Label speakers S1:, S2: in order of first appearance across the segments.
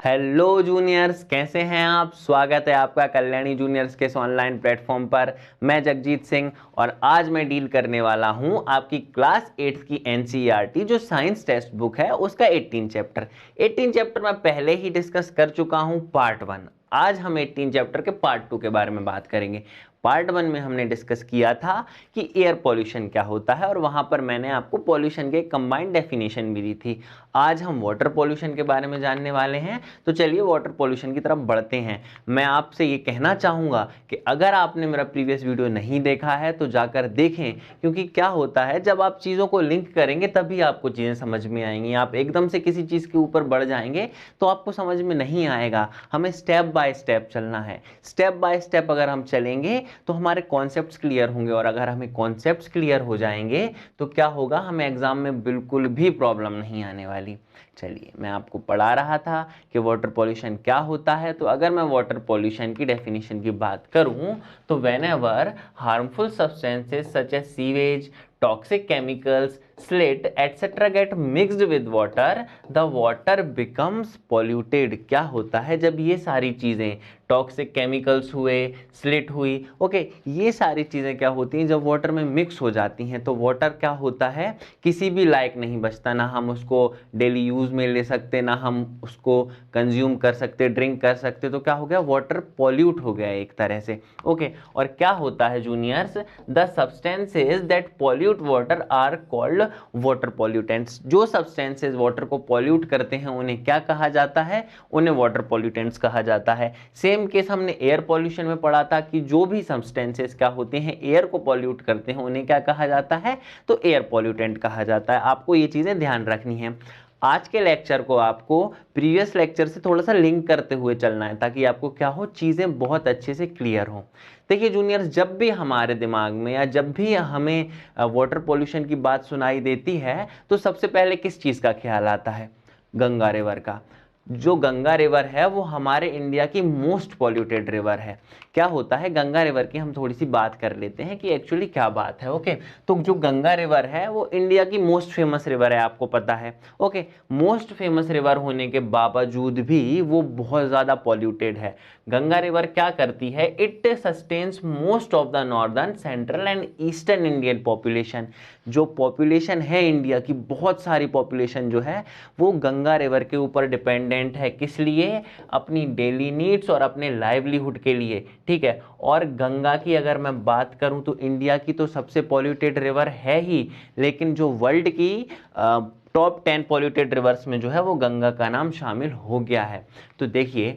S1: Hello juniors, कैसे हैं आप। स्वागत है आपका कल्याणी जूनियर्स के इस ऑनलाइन प्लेटफॉर्म पर। मैं जगजीत सिंह और आज मैं डील करने वाला हूं आपकी क्लास 8 की एनसीईआरटी जो साइंस टेक्स्ट बुक है उसका 18 चैप्टर मैं पहले ही डिस्कस कर चुका हूं पार्ट 1। आज हम 18 चैप्टर के पार्ट 2 के बारे में बात करेंगे। पार्ट 1 में हमने डिस्कस किया था कि एयर पॉल्यूशन क्या होता है और वहां पर मैंने आपको पॉल्यूशन के कंबाइंड डेफिनेशन भी दी थी। आज हम वाटर पॉल्यूशन के बारे में जानने वाले हैं, तो चलिए वाटर पॉल्यूशन की तरफ बढ़ते हैं। मैं आपसे ये कहना चाहूँगा कि अगर आपने मेरा प्रीवियस वीडियो नहीं देखा है तो जाकर देखें, क्योंकि क्या होता है जब आप चीज़ों को लिंक करेंगे तभी आपको चीज़ें समझ में आएंगी। आप एकदम से किसी चीज़ के ऊपर बढ़ जाएंगे तो आपको समझ में नहीं आएगा। हमें स्टेप बाय स्टेप चलना है। स्टेप बाय स्टेप अगर हम चलेंगे तो हमारे कॉन्सेप्ट्स क्लियर होंगे, और अगर हमें कॉन्सेप्ट्स क्लियर हो जाएंगे तो क्या होगा, हमें एग्जाम में बिल्कुल भी प्रॉब्लम नहीं आने वाली। चलिए, मैं आपको पढ़ा रहा था कि वाटर पॉल्यूशन क्या होता है। तो अगर मैं वाटर पॉल्यूशन की डेफिनेशन की बात करूं तो whenever harmful substances such as sewage, toxic chemicals, silt etcetera get mixed with water, the water becomes polluted. क्या होता है जब ये सारी चीज़ें, टॉक्सिक केमिकल्स हुए, स्लिट हुई, ओके, ये सारी चीज़ें क्या होती हैं जब वाटर में मिक्स हो जाती हैं तो वाटर क्या होता है, किसी भी लायक नहीं बचता। ना हम उसको डेली यूज़ में ले सकते, ना हम उसको कंज्यूम कर सकते, ड्रिंक कर सकते। तो क्या हो गया, वाटर पॉल्यूट हो गया एक तरह से। ओके, और क्या होता है juniors, the substances that pollute water are called water pollutants. जो सब्सटेंसेस वाटर को पॉल्यूट करते हैं उन्हें क्या कहा जाता है, उन्हें वाटर पॉल्यूटेंट्स कहा जाता है। सेम केस हमने एयर पॉल्यूशन में पढ़ा था कि जो भी सब्सटेंसेस क्या होते हैं, एयर को पॉल्यूट करते हैं, उन्हें क्या कहा जाता है, तो एयर पॉल्यूटेंट कहा जाता है। आपको ये चीजें ध्यान रखनी है। आज के लेक्चर को आपको प्रीवियस लेक्चर से थोड़ा सा लिंक करते हुए चलना है ताकि आपको क्या हो, चीजें बहुत अच्छे से क्लियर हो। देखिए जूनियर्स, जब भी हमारे दिमाग में या जब भी हमें वाटर पॉल्यूशन की बात सुनाई देती है तो सबसे पहले किस चीज का ख्याल आता है, गंगा रिवर का। जो गंगा रिवर है वो हमारे इंडिया की मोस्ट पॉल्यूटेड रिवर है। क्या होता है, गंगा रिवर की हम थोड़ी सी बात कर लेते हैं कि एक्चुअली क्या बात है। ओके, तो जो गंगा रिवर है वो इंडिया की मोस्ट फेमस रिवर है, आपको पता है। ओके, मोस्ट फेमस रिवर होने के बावजूद भी वो बहुत ज़्यादा पॉल्यूटेड है। गंगा रिवर क्या करती है, it sustains most of the northern, central and eastern Indian population. जो पॉपुलेशन है इंडिया की, बहुत सारी पॉपुलेशन जो है वो गंगा रिवर के ऊपर डिपेंडेंट है। किस लिए, अपनी डेली नीड्स और अपने लाइवलीहुड के लिए, ठीक है। और गंगा की अगर मैं बात करूं तो इंडिया की तो सबसे पॉल्यूटेड रिवर है ही, लेकिन जो वर्ल्ड की टॉप 10 पॉल्यूटेड रिवर्स में जो है वो गंगा का नाम शामिल हो गया है। तो देखिए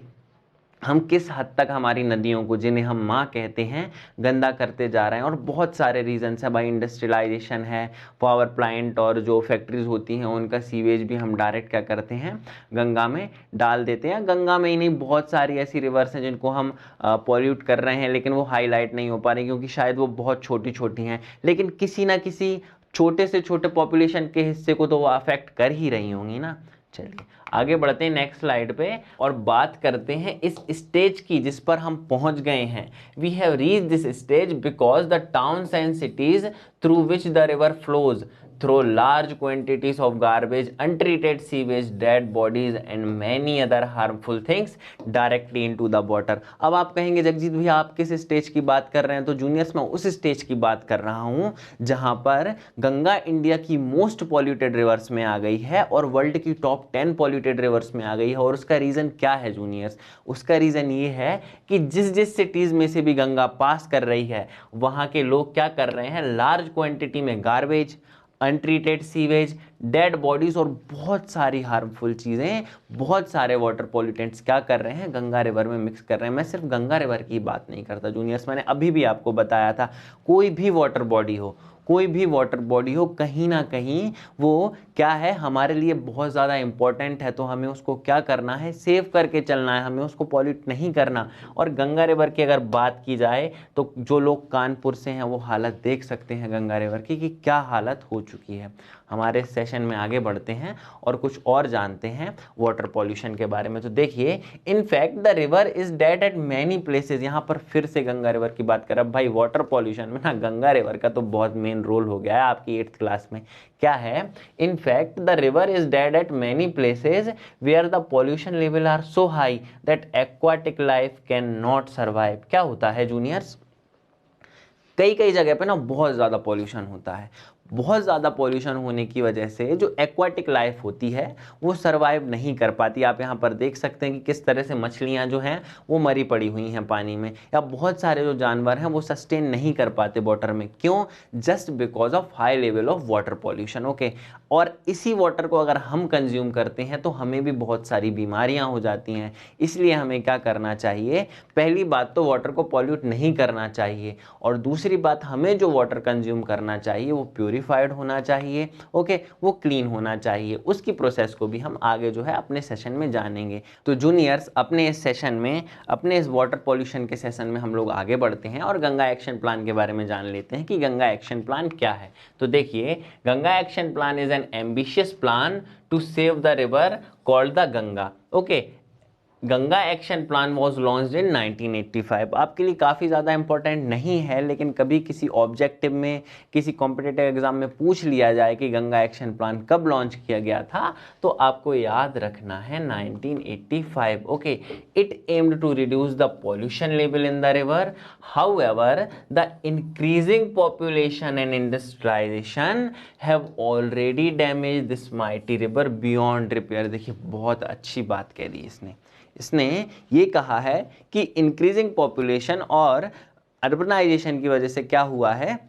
S1: हम किस हद तक हमारी नदियों को, जिन्हें हम माँ कहते हैं, गंदा करते जा रहे हैं। और बहुत सारे रीजंस है भाई, इंडस्ट्रियलाइजेशन है, पावर प्लांट और जो फैक्ट्रीज होती हैं उनका सीवेज भी हम डायरेक्ट क्या करते हैं, गंगा में डाल देते हैं। गंगा में ही नहीं, बहुत सारी ऐसी रिवर्स हैं जिनको हम पॉल्यूट कर रहे हैं, लेकिन वो हाईलाइट नहीं हो पा रही क्योंकि शायद वो बहुत छोटी छोटी हैं, लेकिन किसी ना किसी छोटे से छोटे पॉपुलेशन के हिस्से को तो वो अफेक्ट कर ही रही होंगी ना। चलिए आगे बढ़ते हैं नेक्स्ट स्लाइड पे और बात करते हैं इस स्टेज की जिस पर हम पहुंच गए हैं। We have reach this stage because the towns and cities through which the river flows through large quantities of garbage, untreated sewage, dead bodies and many other harmful things directly into the water। अब आप कहेंगे जगजीत भैया आप किस stage की बात कर रहे हैं, तो जूनियर्स मैं उस स्टेज की बात कर रहा हूं जहां पर गंगा इंडिया की मोस्ट पॉल्यूटेड रिवर्स में आ गई है और वर्ल्ड की टॉप 10 पॉल्यूटेड रिवर्स में आ गई है। और उसका रीजन क्या है जूनियर्स, उसका रीजन ये है कि जिस जिस सिटीज में से भी गंगा पास कर रही है वहां के लोग क्या कर रहे हैं, लार्ज क्वांटिटी में garbage, untreated sewage, dead bodies और बहुत सारी हार्मफुल चीज़ें, बहुत सारे वाटर पॉल्यूटेंट्स क्या कर रहे हैं, गंगा रिवर में मिक्स कर रहे हैं। मैं सिर्फ गंगा रिवर की बात नहीं करता जूनियर्स, मैंने अभी भी आपको बताया था, कोई भी वाटर बॉडी हो, कोई भी वाटर बॉडी हो, कहीं ना कहीं वो क्या है, हमारे लिए बहुत ज़्यादा इंपॉर्टेंट है। तो हमें उसको क्या करना है, सेव करके चलना है, हमें उसको पॉल्यूट नहीं करना। और गंगा रिवर की अगर बात की जाए तो जो लोग कानपुर से हैं वो हालत देख सकते हैं गंगा रिवर की कि क्या हालत हो चुकी है। हमारे सेशन में आगे बढ़ते हैं और कुछ और जानते हैं वाटर पॉल्यूशन के बारे में। तो देखिए, in fact the river is dead at many places. यहाँ पर फिर से गंगा रिवर की बात करें। अब भाई वाटर पॉल्यूशन में ना गंगा रिवर का तो बहुत मेन रोल हो गया है आपकी 8th क्लास में। क्या है? In fact the river is dead at many places where the pollution level are so high that aquatic life can not survive. क्या होता है जूनियर्स? कई कई जगह पे ना बहुत ज़्यादा पॉल्यूशन होता है। बहुत ज़्यादा पॉल्यूशन होने की वजह से जो एक्वाटिक लाइफ होती है वो सरवाइव नहीं कर पाती। आप यहाँ पर देख सकते हैं कि किस तरह से मछलियाँ जो हैं वो मरी पड़ी हुई हैं पानी में, या बहुत सारे जो जानवर हैं वो सस्टेन नहीं कर पाते वाटर में। क्यों? Just because of high level of water pollution. Okay, और इसी वाटर को अगर हम कंज्यूम करते हैं तो हमें भी बहुत सारी बीमारियाँ हो जाती हैं। इसलिए हमें क्या करना चाहिए? पहली बात तो वाटर को पॉल्यूट नहीं करना चाहिए, और दूसरी बात हमें जो वाटर कंज्यूम करना चाहिए वो प्यूरिफाइड होना चाहिए। ओके, वो क्लीन होना चाहिए। उसकी प्रोसेस को भी हम आगे जो है अपने सेशन में जानेंगे। तो जूनियर्स, अपने इस सेशन में, अपने इस वाटर पॉल्यूशन के सेशन में हम लोग आगे बढ़ते हैं और गंगा एक्शन प्लान के बारे में जान लेते हैं कि गंगा एक्शन प्लान क्या है। तो देखिए, Ganga action plan is an ambitious plan to save the river called the Ganga. Okay, Ganga action plan was launched in 1985। आपके लिए काफ़ी ज़्यादा इंपॉर्टेंट नहीं है, लेकिन कभी किसी ऑब्जेक्टिव में, किसी कॉम्पिटिटिव एग्जाम में पूछ लिया जाए कि गंगा एक्शन प्लान कब लॉन्च किया गया था, तो आपको याद रखना है 1985। Okay, it aimed to reduce the pollution level in the river. However the increasing population and industrialisation have already damage this mighty river beyond repair. देखिए, बहुत अच्छी बात कह दी इसने ये कहा है कि इंक्रीजिंग पॉपुलेशन और अर्बनाइजेशन की वजह से क्या हुआ है,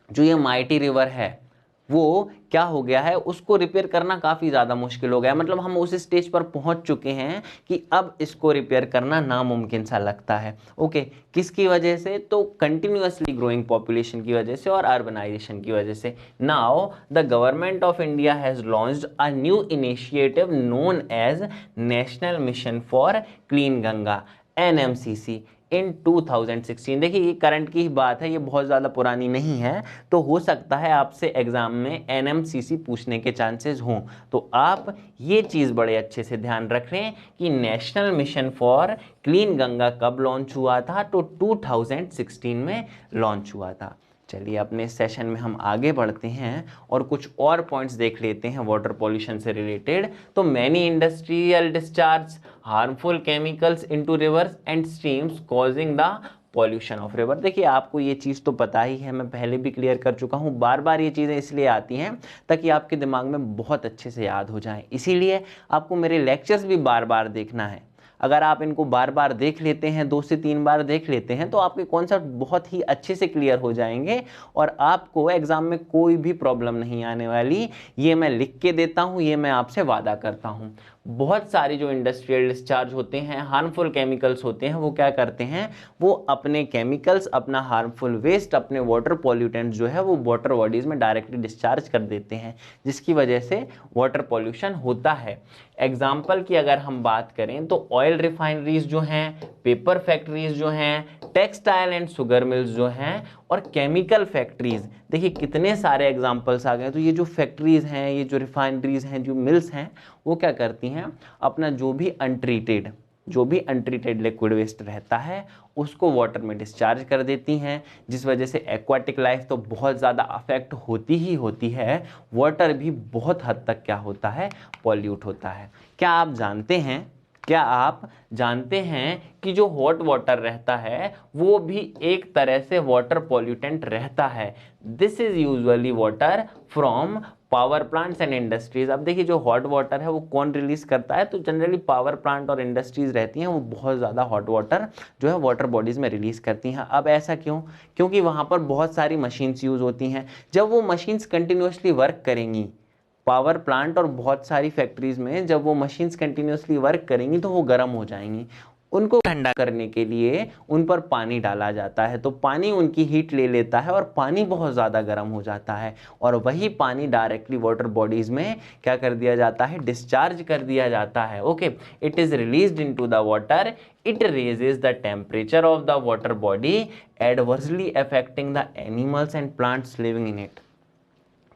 S1: जो ये माइटी रिवर है वो क्या हो गया है, उसको रिपेयर करना काफ़ी ज़्यादा मुश्किल हो गया। मतलब हम उस स्टेज पर पहुंच चुके हैं कि अब इसको रिपेयर करना नामुमकिन सा लगता है। ओके, किसकी वजह से? तो कंटिन्यूअसली ग्रोइंग पॉपुलेशन की वजह से और अर्बनाइजेशन की वजह से। Now the government of India has launched a new initiative known as national mission for clean Ganga, NMCC, in 2016। देखिए, ये करंट की ही बात है, ये बहुत ज़्यादा पुरानी नहीं है। तो हो सकता है आपसे एग्जाम में NMCC पूछने के चांसेस हों। तो आप ये चीज़ बड़े अच्छे से ध्यान रख लें कि national mission for clean Ganga कब लॉन्च हुआ था, तो 2016 में लॉन्च हुआ था। चलिए, अपने सेशन में हम आगे बढ़ते हैं और कुछ और पॉइंट्स देख लेते हैं वाटर पॉल्यूशन से रिलेटेड। तो many industrial discharge harmful chemicals into reverse and streams causing the pollution of river. देखिए, आपको ये चीज़ तो पता ही है, मैं पहले भी क्लियर कर चुका हूँ। बार बार ये चीज़ें इसलिए आती हैं ताकि आपके दिमाग में बहुत अच्छे से याद हो जाएं। इसीलिए आपको मेरे लेक्चर्स भी बार बार देखना है। अगर आप इनको बार बार देख लेते हैं, 2 से 3 बार देख लेते हैं, तो आपके कॉन्सेप्ट बहुत ही अच्छे से क्लियर हो जाएंगे और आपको एग्जाम में कोई भी प्रॉब्लम नहीं आने वाली। ये मैं लिख के देता हूँ, ये मैं आपसे वादा करता हूँ। बहुत सारी जो इंडस्ट्रियल डिस्चार्ज होते हैं, हार्मफुल केमिकल्स होते हैं, वो क्या करते हैं, वो अपने केमिकल्स, अपना हार्मफुल वेस्ट, अपने वाटर पॉल्यूटेंट्स जो है वो वाटर बॉडीज़ में डायरेक्टली डिस्चार्ज कर देते हैं, जिसकी वजह से वाटर पॉल्यूशन होता है। एग्जाम्पल की अगर हम बात करें तो ऑयल रिफाइनरीज जो हैं, पेपर फैक्ट्रीज जो हैं, टेक्सटाइल एंड शुगर मिल्स जो हैं, और केमिकल फैक्ट्रीज। देखिए, कितने सारे एग्जाम्पल्स आ गए। तो ये जो फैक्ट्रीज हैं, ये जो रिफाइनरीज हैं, जो मिल्स हैं, वो क्या करती हैं, अपना जो भी अनट्रीटेड लिक्विड वेस्ट रहता है उसको वाटर में डिस्चार्ज कर देती हैं, जिस वजह से एक्वाटिक लाइफ तो बहुत ज़्यादा अफेक्ट होती ही होती है, वाटर भी बहुत हद तक क्या होता है, पॉल्यूट होता है। क्या आप जानते हैं कि जो हॉट वाटर रहता है वो भी एक तरह से वाटर पॉल्यूटेंट रहता है। This is usually water from power plants and industries. अब देखिए, जो हॉट वाटर है वो कौन रिलीज करता है, तो जनरली पावर प्लांट और इंडस्ट्रीज रहती हैं, वो बहुत ज़्यादा हॉट वाटर जो है वाटर बॉडीज़ में रिलीज करती हैं। अब ऐसा क्यों? क्योंकि वहाँ पर बहुत सारी मशीन्स यूज़ होती हैं। जब वो मशीन्स कंटिन्यूसली वर्क करेंगी, पावर प्लांट और बहुत सारी फैक्ट्रीज में जब वो मशीन्स कंटिन्यूसली वर्क करेंगी तो वो गर्म हो जाएंगी। उनको ठंडा करने के लिए उन पर पानी डाला जाता है, तो पानी उनकी हीट ले लेता है और पानी बहुत ज़्यादा गर्म हो जाता है, और वही पानी डायरेक्टली वाटर बॉडीज़ में क्या कर दिया जाता है, डिस्चार्ज कर दिया जाता है। Okay, it is released into the water, it raises the temperature of the water body, adversely affecting the animals and plants living in it.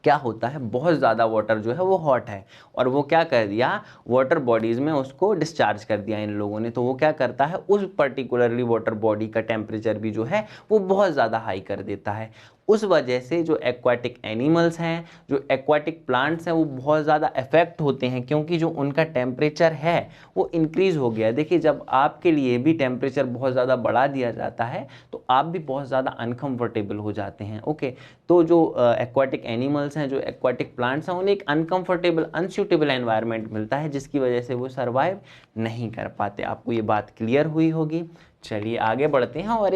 S1: क्या होता है, बहुत ज़्यादा वाटर जो है वो हॉट है और वो क्या कर दिया, वाटर बॉडीज़ में उसको डिस्चार्ज कर दिया इन लोगों ने। तो वो क्या करता है, उस पर्टिकुलरली वाटर बॉडी का टेम्परेचर भी जो है वो बहुत ज़्यादा हाई कर देता है। उस वजह से जो एक्वाटिक एनिमल्स हैं, जो एक्वाटिक प्लांट्स हैं, वो बहुत ज़्यादा अफेक्ट होते हैं, क्योंकि जो उनका टेम्परेचर है वो इंक्रीज़ हो गया। देखिए, जब आपके लिए भी टेम्परेचर बहुत ज़्यादा बढ़ा दिया जाता है तो आप भी बहुत ज़्यादा अनकंफर्टेबल हो जाते हैं। ओके, तो जो एक्वाटिक एनिमल्स हैं, जो एक्वाटिक प्लांट्स हैं, उन्हें एक अनकंफर्टेबल, अनसूटेबल एनवायरनमेंट मिलता है, जिसकी वजह से वो सर्वाइव नहीं कर पाते। आपको ये बात क्लियर हुई होगी। चलिए आगे बढ़ते हैं और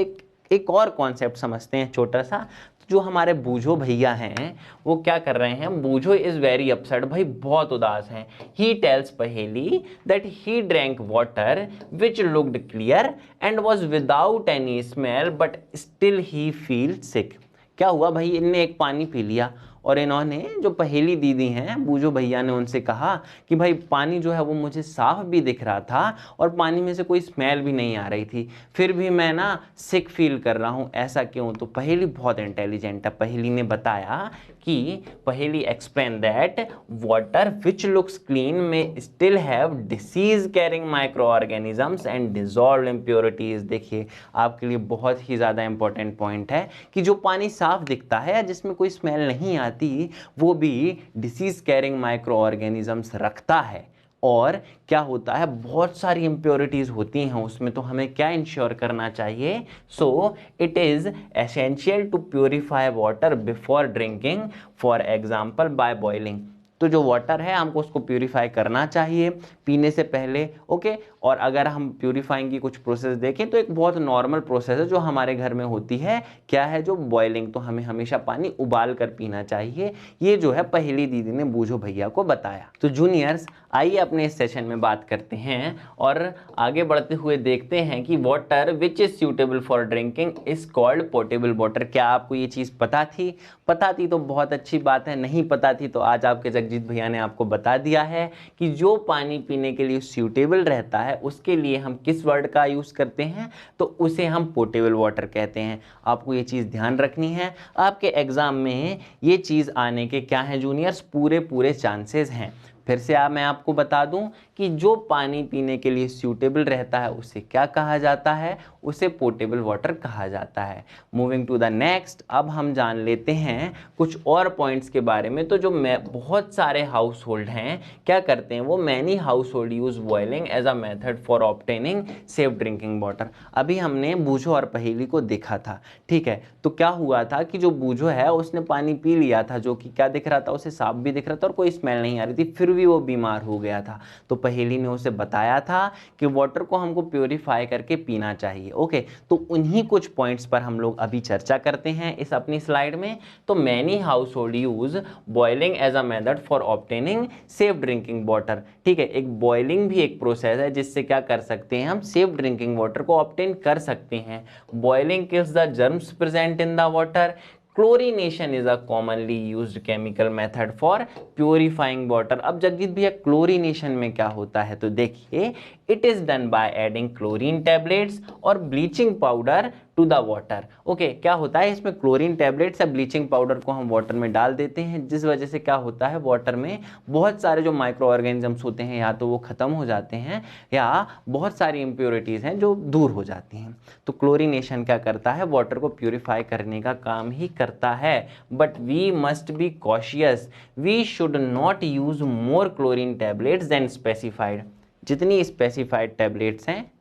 S1: एक और कॉन्सेप्ट समझते हैं छोटा सा। जो हमारे बूझो भैया हैं वो क्या कर रहे हैं, बूझो इज वेरी अपसेट, भाई बहुत उदास हैं। ही टेल्स पहेली that he drank water which looked clear and was without any smell but still he feel sick. क्या हुआ भाई, इनने एक पानी पी लिया और इन्होंने, जो पहेली दीदी हैं बूझो भैया ने उनसे कहा कि भाई पानी जो है वो मुझे साफ भी दिख रहा था और पानी में से कोई स्मेल भी नहीं आ रही थी, फिर भी मैं ना सिक फील कर रहा हूँ, ऐसा क्यों। तो पहेली बहुत इंटेलिजेंट है। पहेली ने बताया कि पहेली explain that water which looks clean may still have disease carrying microorganisms and dissolve impurities. देखिए, आपके लिए बहुत ही ज़्यादा इंपॉर्टेंट पॉइंट है कि जो पानी साफ दिखता है या जिसमें कोई स्मेल नहीं आती, वो भी डिसीज कैरिंग माइक्रो ऑर्गेनिजम्स रखता है। और क्या होता है, बहुत सारी इम्प्योरिटीज होती हैं उसमें, तो हमें क्या इंश्योर करना चाहिए, so it is essential to purify water before drinking, for example by boiling. तो जो वाटर है हमको उसको प्यूरिफाई करना चाहिए पीने से पहले। ओके, और अगर हम प्यूरिफाइंग की कुछ प्रोसेस देखें तो एक बहुत नॉर्मल प्रोसेस है जो हमारे घर में होती है, क्या है, जो बॉइलिंग। तो हमें हमेशा पानी उबाल कर पीना चाहिए। ये जो है पहेली दीदी ने बूझो भैया को बताया। तो जूनियर्स, आइए अपने इस सेशन में बात करते हैं और आगे बढ़ते हुए देखते हैं कि water which is suitable for drinking is called portable water. क्या आपको ये चीज़ पता थी? पता थी तो बहुत अच्छी बात है, नहीं पता थी तो आज आपके जगजीत भैया ने आपको बता दिया है कि जो पानी पीने के लिए सूटेबल रहता है उसके लिए हम किस वर्ड का यूज़ करते हैं, तो उसे हम पोर्टेबल वाटर कहते हैं। आपको ये चीज़ ध्यान रखनी है, आपके एग्जाम में ये चीज़ आने के क्या है जूनियर्स, पूरे चांसेस हैं। फिर से मैं आपको बता दूं कि जो पानी पीने के लिए सूटेबल रहता है उसे क्या कहा जाता है, उसे पोर्टेबल वाटर कहा जाता है। मूविंग टू द नेक्स्ट, अब हम जान लेते हैं कुछ और पॉइंट्स के बारे में। तो जो बहुत सारे हाउस होल्ड हैं क्या करते हैं, वो many household use boiling as a method for obtaining safe drinking water. अभी हमने बूझो और पहेली को देखा था, ठीक है। तो क्या हुआ था कि जो बूझो है उसने पानी पी लिया था, जो कि क्या दिख रहा था, उसे साफ भी दिख रहा था और कोई स्मेल नहीं आ रही थी, फिर भी वो बीमार हो गया था। तो पहेली ने उसे बताया था कि वाटर को हमको प्योरीफाई करके पीना चाहिए। ओके, तो उन्हीं कुछ पॉइंट्स पर हम लोग अभी चर्चा करते हैं इस अपनी स्लाइड में। तो many household use boiling as a method for obtaining safe drinking water. ठीक है, एक बॉइलिंग भी एक प्रोसेस है जिससे क्या कर सकते हैं, हम सेफ ड्रिंकिंग वाटर को ऑब्टेन कर सकते हैं। Boiling kills the germs present in the water. Chlorination is a commonly used chemical method for purifying water. अब जगजीत भैया क्लोरीनेशन में क्या होता है, तो देखिए, it is done by adding chlorine tablets और bleaching powder to the water. Okay, क्या होता है इसमें, क्लोरीन टैबलेट्स या ब्लीचिंग पाउडर को हम वाटर में डाल देते हैं, जिस वजह से क्या होता है, वाटर में बहुत सारे जो माइक्रो ऑर्गेनिजम्स होते हैं या तो वो खत्म हो जाते हैं या बहुत सारी इंप्योरिटीज हैं जो दूर हो जाती हैं। तो क्लोरीनेशन क्या करता है, वाटर को प्यूरिफाई करने का काम ही करता है। But we must be cautious, we should not use more chlorine tablets than specified. जितनी स्पेसिफाइड टैबलेट्स हैं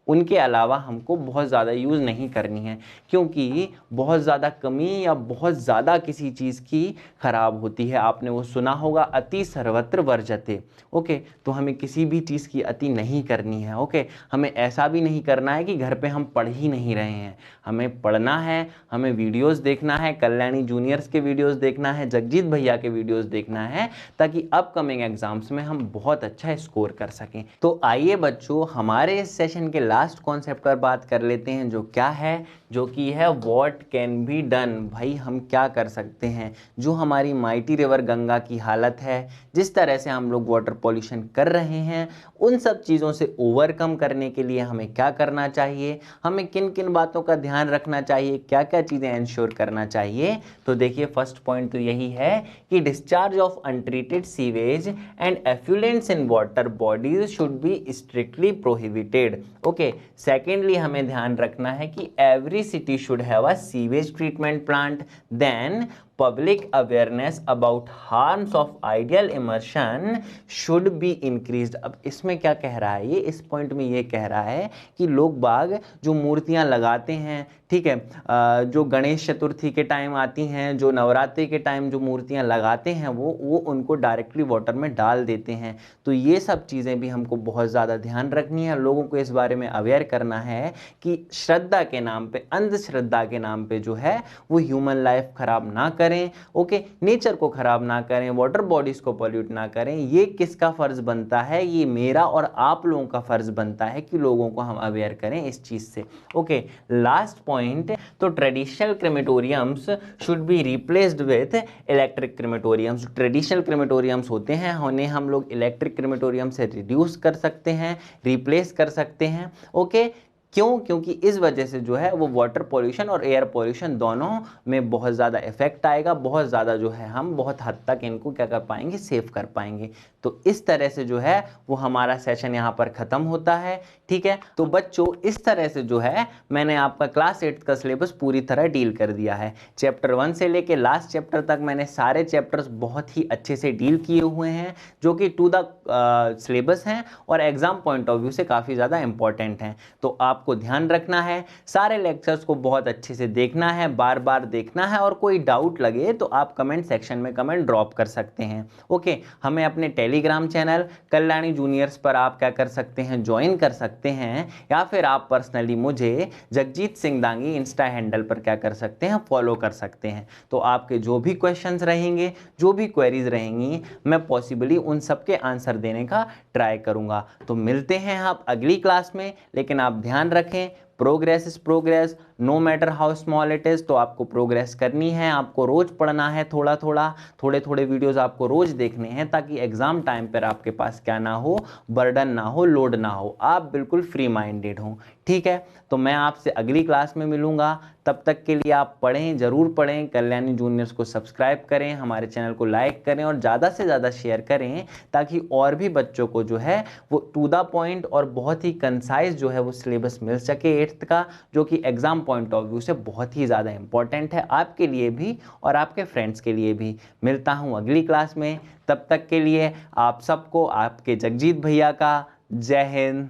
S1: उनके अलावा हमको बहुत ज़्यादा यूज़ नहीं करनी है, क्योंकि बहुत ज़्यादा कमी या बहुत ज़्यादा किसी चीज़ की खराब होती है। आपने वो सुना होगा, अति सर्वत्र वर्जते। ओके, तो हमें किसी भी चीज़ की अति नहीं करनी है। ओके, हमें ऐसा भी नहीं करना है कि घर पे हम पढ़ ही नहीं रहे हैं, हमें पढ़ना है, हमें वीडियोज़ देखना है, कल्याणी जूनियर्स के वीडियोज़ देखना है, जगजीत भैया के वीडियोज़ देखना है, ताकि अपकमिंग एग्जाम्स में हम बहुत अच्छा स्कोर कर सकें। तो आइए बच्चों, हमारे इस सेशन के लास्ट कॉन्सेप्ट पर बात कर लेते हैं, जो क्या है, जो कि है व्हाट कैन बी डन। भाई हम क्या कर सकते हैं। जो हमारी माइटी रिवर गंगा की हालत है, जिस तरह से हम लोग वाटर पॉल्यूशन कर रहे हैं, उन सब चीज़ों से ओवरकम करने के लिए हमें क्या करना चाहिए, हमें किन किन बातों का ध्यान रखना चाहिए, क्या क्या चीज़ें इंश्योर करना चाहिए। तो देखिए फर्स्ट पॉइंट तो यही है कि discharge of untreated sewage and effluents in water bodies should be strictly prohibited. Okay, secondly हमें ध्यान रखना है कि every city should have a sewage treatment plant. Then public awareness about harms of ideal immersion should be increased। अब इसमें क्या कह रहा है ये, इस पॉइंट में ये कह रहा है कि लोग बाग जो मूर्तियां लगाते हैं, ठीक है, जो गणेश चतुर्थी के टाइम आती हैं, जो नवरात्रि के टाइम जो मूर्तियां लगाते हैं, वो उनको डायरेक्टली वाटर में डाल देते हैं। तो ये सब चीज़ें भी हमको बहुत ज़्यादा ध्यान रखनी है, लोगों को इस बारे में अवेयर करना है कि श्रद्धा के नाम पे, अंधश्रद्धा के नाम पे जो है वो ह्यूमन लाइफ खराब ना करें। ओके, नेचर को खराब ना करें, वाटर बॉडीज को पॉल्यूट ना करें। ये किसका फर्ज बनता है, ये मेरा और आप लोगों का फर्ज बनता है कि लोगों को हम अवेयर करें इस चीज से। ओके, लास्ट पॉइंट, तो traditional crematoriums should be replaced with electric crematoriums. Traditional crematoriums होते हैं, उन्हें हम लोग इलेक्ट्रिक क्रेमेटोरियम से रिड्यूस कर सकते हैं, रिप्लेस कर सकते हैं। ओके, क्यों? क्योंकि इस वजह से जो है वो वाटर पॉल्यूशन और एयर पॉल्यूशन दोनों में बहुत ज़्यादा इफेक्ट आएगा, बहुत ज़्यादा जो है हम बहुत हद तक इनको क्या कर पाएंगे, सेव कर पाएंगे। तो इस तरह से जो है वो हमारा सेशन यहाँ पर ख़त्म होता है। ठीक है, तो बच्चों इस तरह से जो है मैंने आपका क्लास 8 का सिलेबस पूरी तरह डील कर दिया है। चैप्टर 1 से लेके लास्ट चैप्टर तक मैंने सारे चैप्टर्स बहुत ही अच्छे से डील किए हुए हैं, जो कि टू द सिलेबस हैं और एग्जाम पॉइंट ऑफ व्यू से काफ़ी ज़्यादा इंपॉर्टेंट हैं। तो आपको ध्यान रखना है, सारे लेक्चर्स को बहुत अच्छे से देखना है, बार बार देखना है, और कोई डाउट लगे तो आप कमेंट सेक्शन में कमेंट ड्रॉप कर सकते हैं। ओके, हमें अपने टेलीग्राम चैनल कल्याणी जूनियर्स पर आप क्या कर सकते हैं, ज्वाइन कर सकते हैं, या फिर आप पर्सनली मुझे जगजीत सिंह दांगी इंस्टा हैंडल पर क्या कर सकते हैं, फॉलो कर सकते हैं। तो आपके जो भी क्वेश्चंस रहेंगे, जो भी क्वेरीज रहेंगी, मैं पॉसिबली उन सबके आंसर देने का ट्राई करूंगा। तो मिलते हैं आप अगली क्लास में, लेकिन आप ध्यान रखें, progress is progress, no matter how small it is. तो आपको प्रोग्रेस करनी है, आपको रोज पढ़ना है, थोड़ा थोड़ा, थोड़े थोड़े वीडियोस आपको रोज देखने हैं, ताकि एग्जाम टाइम पर आपके पास क्या ना हो, बर्डन ना हो, लोड ना हो, आप बिल्कुल फ्री माइंडेड हो। ठीक है, तो मैं आपसे अगली क्लास में मिलूंगा। तब तक के लिए आप पढ़ें, जरूर पढ़ें, कल्याणी जूनियर्स को सब्सक्राइब करें, हमारे चैनल को लाइक करें और ज़्यादा से ज़्यादा शेयर करें, ताकि और भी बच्चों को जो है वो टू द पॉइंट और बहुत ही कंसाइज जो है वो सिलेबस मिल सके 8th का, जो कि एग्जाम पॉइंट ऑफ व्यू से बहुत ही ज़्यादा इंपॉर्टेंट है आपके लिए भी और आपके फ्रेंड्स के लिए भी। मिलता हूँ अगली क्लास में, तब तक के लिए आप सबको आपके जगजीत भैया का जय हिंद।